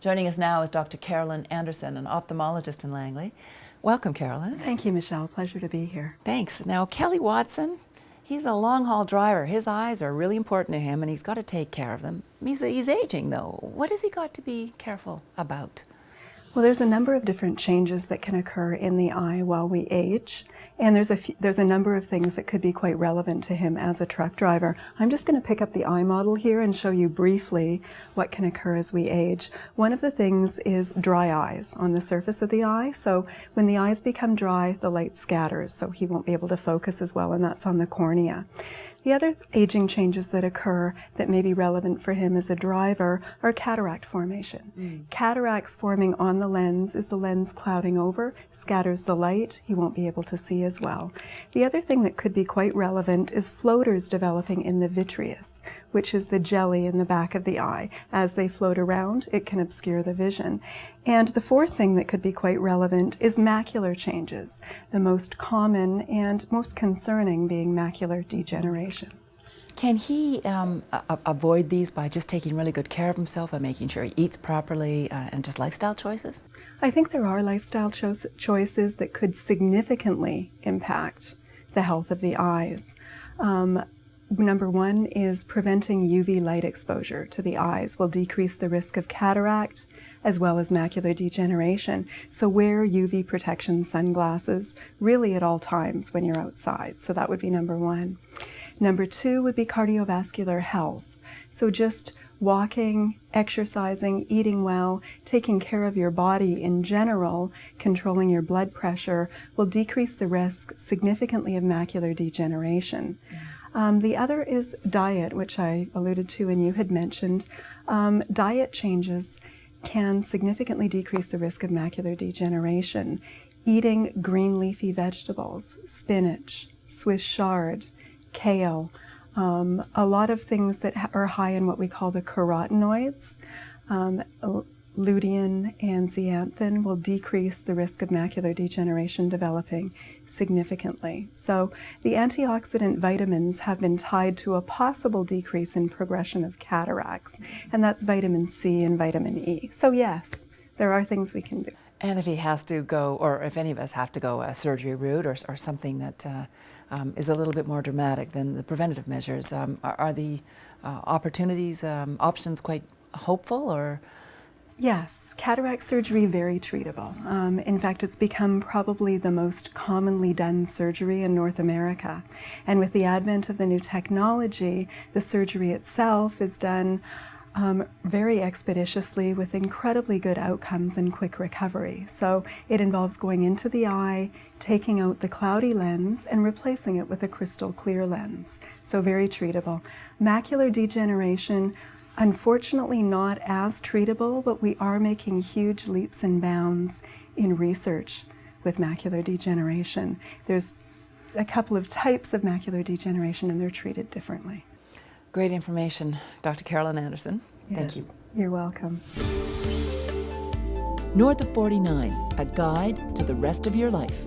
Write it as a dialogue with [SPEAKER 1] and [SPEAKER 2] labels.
[SPEAKER 1] Joining us now is Dr. Carolyn Anderson, an ophthalmologist in Langley. Welcome, Carolyn.
[SPEAKER 2] Thank you, Michelle. Pleasure to be here.
[SPEAKER 1] Thanks. Now, Kelly Watson, he's a long-haul driver. His eyes are really important to him, and he's got to take care of them. He's aging, though. What has he got to be careful about?
[SPEAKER 2] Well, there's a number of different changes that can occur in the eye while we age, and there's a number of things that could be quite relevant to him as a truck driver. I'm just going to pick up the eye model here and show you briefly what can occur as we age. One of the things is dry eyes on the surface of the eye. So when the eyes become dry, the light scatters, so he won't be able to focus as well, and that's on the cornea. The other aging changes that occur that may be relevant for him as a driver are cataract formation. Cataracts forming on the lens is the lens clouding over, scatters the light, he won't be able to see as well. The other thing that could be quite relevant is floaters developing in the vitreous, which is the jelly in the back of the eye. As they float around, it can obscure the vision. And the fourth thing that could be quite relevant is macular changes, the most common and most concerning being macular degeneration.
[SPEAKER 1] Can he avoid these by just taking really good care of himself, by making sure he eats properly, and just lifestyle choices?
[SPEAKER 2] I think there are lifestyle choices that could significantly impact the health of the eyes. Number one is preventing UV light exposure to the eyes will decrease the risk of cataract as well as macular degeneration. So wear UV protection sunglasses really at all times when you're outside. So that would be number one. Number two would be cardiovascular health. So just walking, exercising, eating well, taking care of your body in general, controlling your blood pressure will decrease the risk significantly of macular degeneration. The other is diet, which I alluded to and you had mentioned. Diet changes can significantly decrease the risk of macular degeneration. Eating green leafy vegetables, spinach, Swiss chard, kale, a lot of things that are high in what we call the carotenoids, lutein and zeaxanthin will decrease the risk of macular degeneration developing significantly. So the antioxidant vitamins have been tied to a possible decrease in progression of cataracts, and that's vitamin C and vitamin E. So yes, there are things we can do.
[SPEAKER 1] And if he has to go, or if any of us have to go a surgery route or something that is a little bit more dramatic than the preventative measures, are the opportunities, options quite hopeful, or?
[SPEAKER 2] Yes, cataract surgery, very treatable. In fact, it's become probably the most commonly done surgery in North America. And with the advent of the new technology, the surgery itself is done very expeditiously with incredibly good outcomes and quick recovery. So it involves going into the eye, taking out the cloudy lens and replacing it with a crystal clear lens. So very treatable. Macular degeneration, unfortunately not as treatable, but we are making huge leaps and bounds in research with macular degeneration. There's a couple of types of macular degeneration and they're treated differently.
[SPEAKER 1] Great information, Dr. Carolyn Anderson.
[SPEAKER 2] Yes,
[SPEAKER 1] thank you.
[SPEAKER 2] You're welcome.
[SPEAKER 3] North of 49, a guide to the rest of your life.